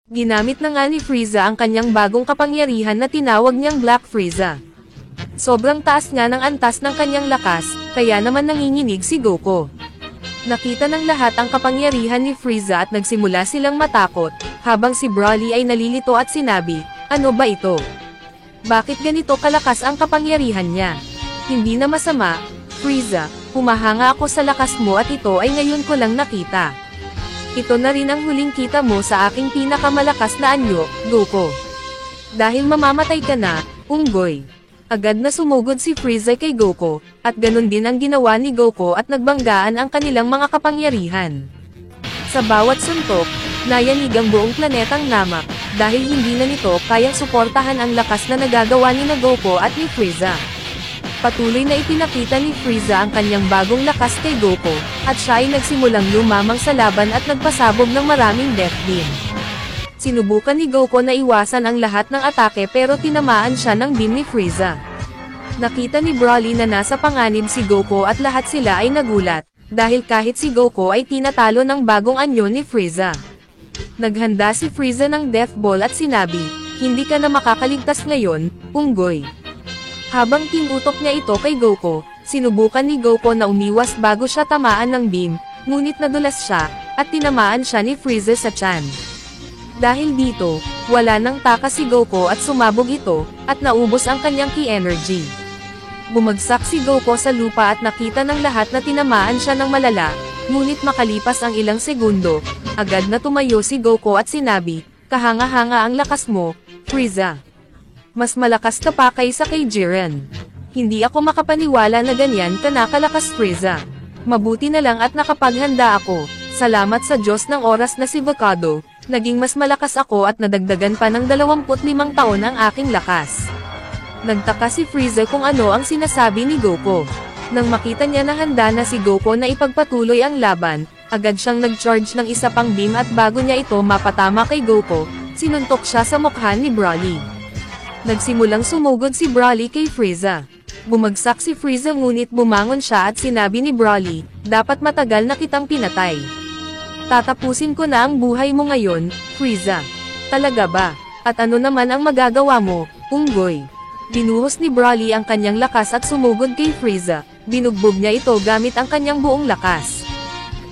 Ginamit na nga ni Frieza ang kanyang bagong kapangyarihan na tinawag niyang Black Frieza. Sobrang taas nga ng antas ng kanyang lakas, kaya naman nanginginig si Goku. Nakita ng lahat ang kapangyarihan ni Frieza at nagsimula silang matakot, habang si Broly ay nalilito at sinabi, "Ano ba ito? Bakit ganito kalakas ang kapangyarihan niya? Hindi na masama, Frieza, humahanga ako sa lakas mo at ito ay ngayon ko lang nakita. Ito na rin ang huling kita mo sa aking pinakamalakas na anyo, Goku. Dahil mamamatay ka na, unggoy." Agad na sumugod si Frieza kay Goku, at ganun din ang ginawa ni Goku at nagbanggaan ang kanilang mga kapangyarihan. Sa bawat suntok, nayanig ang buong planetang Namek, dahil hindi na nito kayang suportahan ang lakas na nagagawa ni Goku at ni Frieza. Patuloy na ipinakita ni Frieza ang kanyang bagong lakas kay Goku, at siya ay nagsimulang lumamang sa laban at nagpasabog ng maraming Death Beam. Sinubukan ni Goku na iwasan ang lahat ng atake pero tinamaan siya ng beam ni Frieza. Nakita ni Broly na nasa panganib si Goku at lahat sila ay nagulat, dahil kahit si Goku ay tinatalo ng bagong anyo ni Frieza. Naghanda si Frieza ng Death Ball at sinabi, "Hindi ka na makakaligtas ngayon, unggoy." Habang tinutok niya ito kay Goku, sinubukan ni Goku na umiwas bago siya tamaan ng beam, ngunit nadulas siya, at tinamaan siya ni Frieza sa tiyan. Dahil dito, wala nang takas si Goku at sumabog ito, at naubos ang kanyang ki energy. Bumagsak si Goku sa lupa at nakita ng lahat na tinamaan siya ng malala, ngunit makalipas ang ilang segundo, agad na tumayo si Goku at sinabi, "Kahanga-hanga ang lakas mo, Frieza. Mas malakas ka pa kaysa kay Jiren. Hindi ako makapaniwala na ganyan ka nakalakas, Frieza. Mabuti na lang at nakapaghanda ako, salamat sa Diyos ng oras na si Vacado. Naging mas malakas ako at nadagdagan pa ng 25 taon ang aking lakas." Nagtaka si Frieza kung ano ang sinasabi ni Goku. Nang makita niya na handa na si Goku na ipagpatuloy ang laban, agad siyang nag-charge ng isa pang beam at bago niya ito mapatama kay Goku, sinuntok siya sa mukha ni Broly. Nagsimulang sumugod si Broly kay Frieza. Bumagsak si Frieza ngunit bumangon siya at sinabi ni Broly, "Dapat matagal na kitang pinatay. Tatapusin ko na ang buhay mo ngayon, Frieza. Talaga ba? At ano naman ang magagawa mo, unggoy?" Binuhos ni Broly ang kanyang lakas at sumugod kay Frieza, binugbog niya ito gamit ang kanyang buong lakas.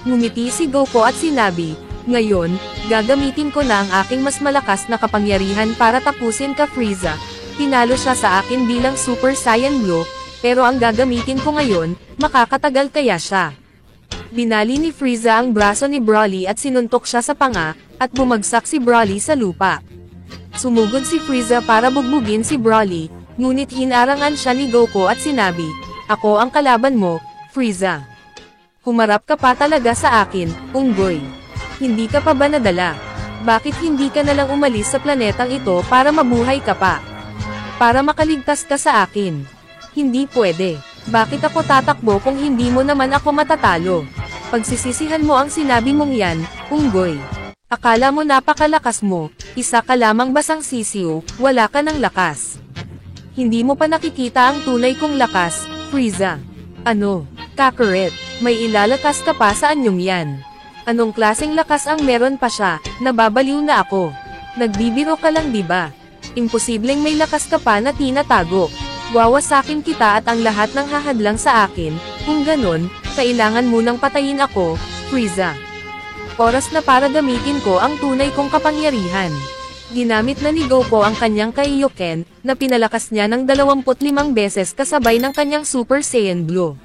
Ngumiti si Goku at sinabi, "Ngayon, gagamitin ko na ang aking mas malakas na kapangyarihan para tapusin ka, Frieza. Tinalo siya sa akin bilang Super Saiyan Blue, pero ang gagamitin ko ngayon, makakatagal kaya siya." Binali ni Frieza ang braso ni Broly at sinuntok siya sa panga, at bumagsak si Broly sa lupa. Sumugod si Frieza para bugbugin si Broly, ngunit hinarangan siya ni Goku at sinabi, "Ako ang kalaban mo, Frieza. Humarap ka pa talaga sa akin, unggoy. Hindi ka pa ba nadala? Bakit hindi ka nalang umalis sa planetang ito para mabuhay ka pa? Para makaligtas ka sa akin. Hindi pwede. Bakit ako tatakbo kung hindi mo naman ako matatalo? Pagsisisihan mo ang sinabi mong yan, unggoy. Akala mo napakalakas mo, isa ka lamang basang sisiw, wala ka ng lakas. Hindi mo pa nakikita ang tunay kong lakas, Frieza. Ano, Kakarot, may ilalakas ka pa sa anyong yan. Anong klaseng lakas ang meron pa siya, nababaliw na ako. Nagbibiro ka lang diba? Imposibleng may lakas ka pa na tinatago. Wawasakin kita at ang lahat ng hahadlang sa akin, kung ganon, kailangan munang patayin ako, Frieza. Oras na para gamitin ko ang tunay kong kapangyarihan." Ginamit na ni Goku ang kanyang Kaioken, na pinalakas niya ng 25 beses kasabay ng kanyang Super Saiyan Blue.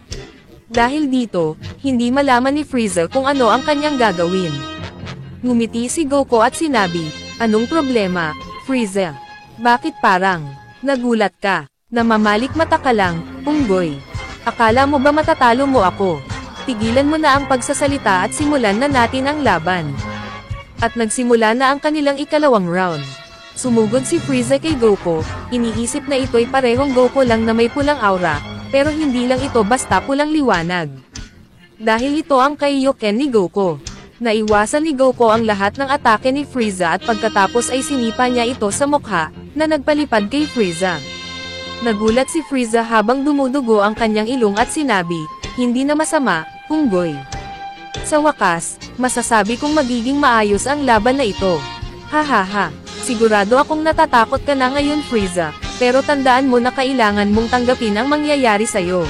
Dahil dito, hindi malaman ni Frieza kung ano ang kanyang gagawin. Ngumiti si Goku at sinabi, "Anong problema, Frieza? Bakit parang nagulat ka? Namamalik mata ka lang, unggoy. Akala mo ba matatalo mo ako? Tigilan mo na ang pagsasalita at simulan na natin ang laban." At nagsimula na ang kanilang ikalawang round. Sumugod si Frieza kay Goku, iniisip na ito'y parehong Goku lang na may pulang aura, pero hindi lang ito basta pulang liwanag. Dahil ito ang Kaioken ni Goku. Naiwasan ni Goku ang lahat ng atake ni Frieza at pagkatapos ay sinipa niya ito sa mukha, na nagpalipad kay Frieza. Nagulat si Frieza habang dumudugo ang kanyang ilong at sinabi, "Hindi na masama, unggoy. Sa wakas, masasabi kong magiging maayos ang laban na ito." Hahaha, sigurado akong natatakot ka na ngayon Frieza, pero tandaan mo na kailangan mong tanggapin ang mangyayari sa'yo.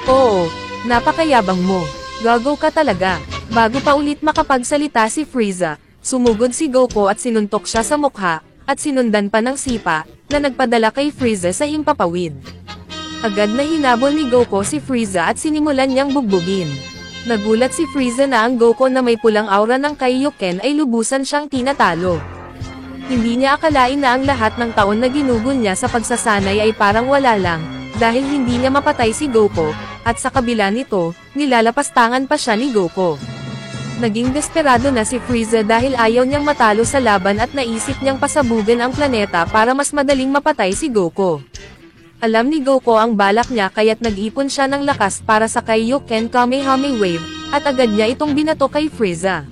Oo, napakayabang mo. Gago ka talaga. Bago pa ulit makapagsalita si Frieza, sumugod si Goku at sinuntok siya sa mukha, at sinundan pa ng sipa, na nagpadala kay Frieza sa himpapawid. Agad na hinabol ni Goku si Frieza at sinimulan niyang bugbugin. Nagulat si Frieza na ang Goku na may pulang aura ng Kaioken ay lubusan siyang tinatalo. Hindi niya akalain na ang lahat ng taon na ginugol niya sa pagsasanay ay parang wala lang, dahil hindi niya mapatay si Goku, at sa kabila nito, nilalapastangan pa siya ni Goku. Naging desperado na si Frieza dahil ayaw niyang matalo sa laban at naisip niyang pasabugan ang planeta para mas madaling mapatay si Goku. Alam ni Goku ang balak niya kaya't nag-ipon siya ng lakas para sa Kaioken Kamehame Wave, at agad niya itong binato kay Frieza.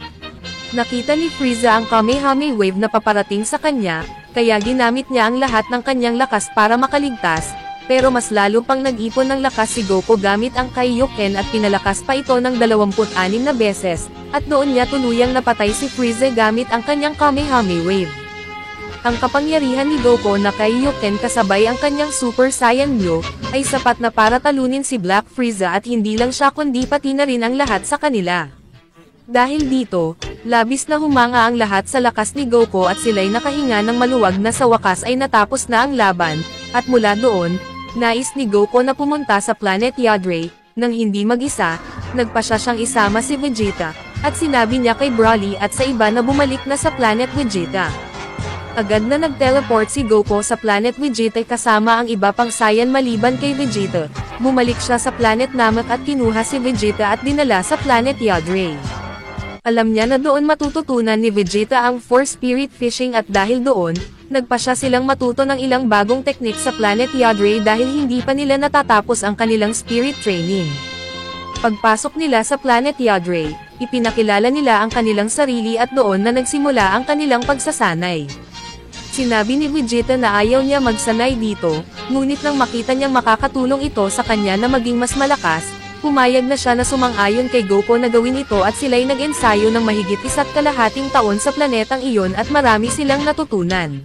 Nakita ni Frieza ang Kamehame Wave na paparating sa kanya, kaya ginamit niya ang lahat ng kanyang lakas para makaligtas, pero mas lalo pang nag-ipon ng lakas si Goku gamit ang Kaioken at pinalakas pa ito ng 26 na beses, at doon niya tuluyang napatay si Frieza gamit ang kanyang Kamehame Wave. Ang kapangyarihan ni Goku na Kaioken kasabay ang kanyang Super Saiyan Blue, ay sapat na para talunin si Black Frieza at hindi lang siya kundi pati na rin ang lahat sa kanila. Dahil dito, labis na humanga ang lahat sa lakas ni Goku at sila'y nakahinga ng maluwag na sa wakas ay natapos na ang laban, at mula doon, nais ni Goku na pumunta sa Planet Yadre, nang hindi mag-isa, nagpa siya siyang isama si Vegeta, at sinabi niya kay Broly at sa iba na bumalik na sa Planet Vegeta. Agad na nag-teleport si Goku sa Planet Vegeta kasama ang iba pang Saiyan maliban kay Vegeta. Bumalik siya sa Planet Namek at kinuha si Vegeta at dinala sa Planet Yadre. Alam niya na doon matututunan ni Vegeta ang Force Spirit Fishing at dahil doon, nagpa siya silang matuto ng ilang bagong teknik sa Planet Yadre dahil hindi pa nila natatapos ang kanilang spirit training. Pagpasok nila sa Planet Yadre, ipinakilala nila ang kanilang sarili at doon na nagsimula ang kanilang pagsasanay. Sinabi ni Vegeta na ayaw niya magsanay dito, ngunit nang makita niyang makakatulong ito sa kanya na maging mas malakas, pumayag na siya na sumang-ayon kay Goku na gawin ito at sila'y nag-ensayo ng mahigit 1.5 taon sa planetang iyon at marami silang natutunan.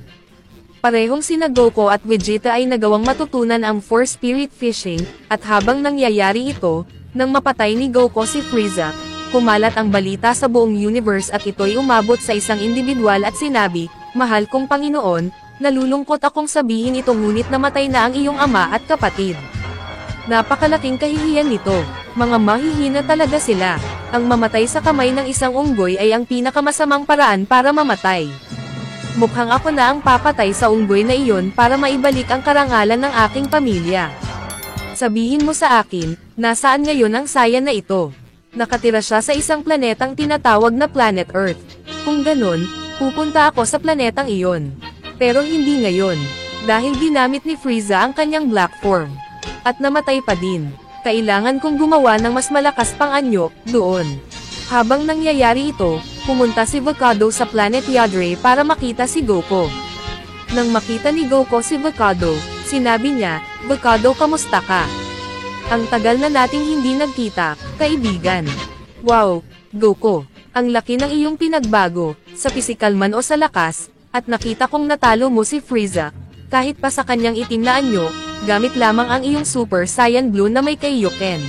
Parehong sina Goku at Vegeta ay nagawang matutunan ang Force Spirit Fishing, at habang nangyayari ito, nang mapatay ni Goku si Frieza, kumalat ang balita sa buong universe at ito'y umabot sa isang individual at sinabi, "Mahal kong Panginoon, nalulungkot akong sabihin ito ngunit namatay na ang iyong ama at kapatid." Napakalaking kahihiyan nito, mga mahihina talaga sila. Ang mamatay sa kamay ng isang unggoy ay ang pinakamasamang paraan para mamatay. Mukhang ako na ang papatay sa unggoy na iyon para maibalik ang karangalan ng aking pamilya. Sabihin mo sa akin, nasaan ngayon ang Saiyan na ito? Nakatira siya sa isang planetang tinatawag na Planet Earth. Kung ganun, pupunta ako sa planetang iyon. Pero hindi ngayon, dahil ginamit ni Frieza ang kanyang black form. At namatay pa din. Kailangan kong gumawa ng mas malakas pang anyo, doon. Habang nangyayari ito, pumunta si Vegeta sa Planet Yadre para makita si Goku. Nang makita ni Goku si Vegeta, sinabi niya, "Vegeta, kamusta ka? Ang tagal na nating hindi nagkita, kaibigan." Wow, Goku, ang laki ng iyong pinagbago, sa pisikal man o sa lakas, at nakita kong natalo mo si Frieza, kahit pa sa kanyang itim na anyo, gamit lamang ang iyong Super Saiyan Blue na may Kaioken.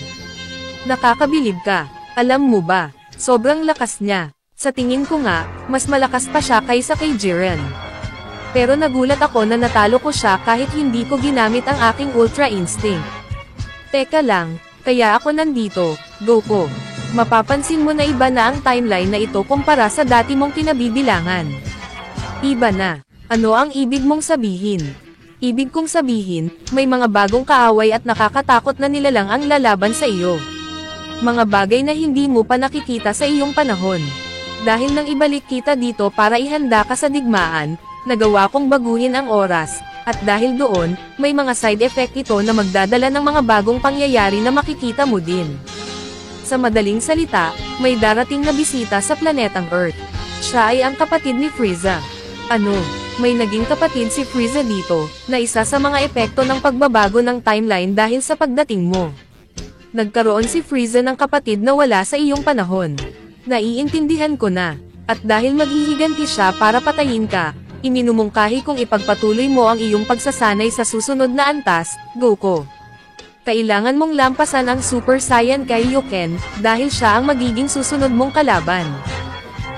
Nakakabilib ka, alam mo ba, sobrang lakas niya. Sa tingin ko nga, mas malakas pa siya kaysa kay Jiren. Pero nagulat ako na natalo ko siya kahit hindi ko ginamit ang aking Ultra Instinct. Teka lang, kaya ako nandito, Goku. Mapapansin mo na iba na ang timeline na ito kumpara sa dati mong kinabibilangan. Iba na. Ano ang ibig mong sabihin? Ibig kong sabihin, may mga bagong kaaway at nakakatakot na nilalang ang lalaban sa iyo. Mga bagay na hindi mo pa nakikita sa iyong panahon. Dahil nang ibalik kita dito para ihanda ka sa digmaan, nagawa kong baguhin ang oras, at dahil doon, may mga side effect ito na magdadala ng mga bagong pangyayari na makikita mo din. Sa madaling salita, may darating na bisita sa planetang Earth. Siya ay ang kapatid ni Frieza. Ano? May naging kapatid si Frieza dito, na isa sa mga epekto ng pagbabago ng timeline dahil sa pagdating mo. Nagkaroon si Frieza ng kapatid na wala sa iyong panahon. Naiintindihan ko na. At dahil maghihiganti siya para patayin ka, iminumungkahi kung ipagpatuloy mo ang iyong pagsasanay sa susunod na antas, Goku. Kailangan mong lampasan ang Super Saiyan Kaioken, dahil siya ang magiging susunod mong kalaban.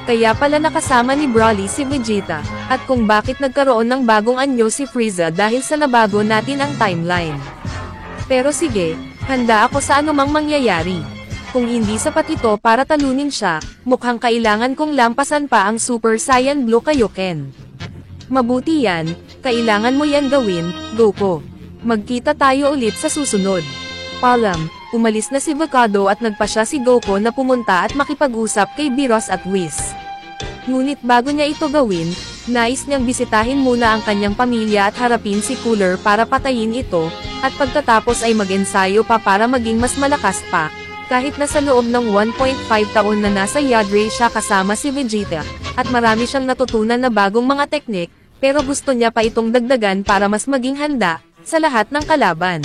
Kaya pala nakasama ni Broly si Vegeta, at kung bakit nagkaroon ng bagong anyo si Frieza dahil sa nabago natin ang timeline. Pero sige, handa ako sa anumang mangyayari. Kung hindi sapat ito para talunin siya, mukhang kailangan kong lampasan pa ang Super Saiyan Blue Kaioken. Mabuti yan, kailangan mo yan gawin, Goku. Magkita tayo ulit sa susunod. Paalam, umalis na si Vacado at nagpasya si Goku na pumunta at makipag-usap kay Beerus at Whis. Ngunit bago niya ito gawin, nais niyang bisitahin muna ang kanyang pamilya at harapin si Cooler para patayin ito, at pagkatapos ay mag-ensayo pa para maging mas malakas pa. Kahit na sa loob ng 1.5 taon na nasa Yadray siya kasama si Vegeta, at marami siyang natutunan na bagong mga teknik, pero gusto niya pa itong dagdagan para mas maging handa sa lahat ng kalaban.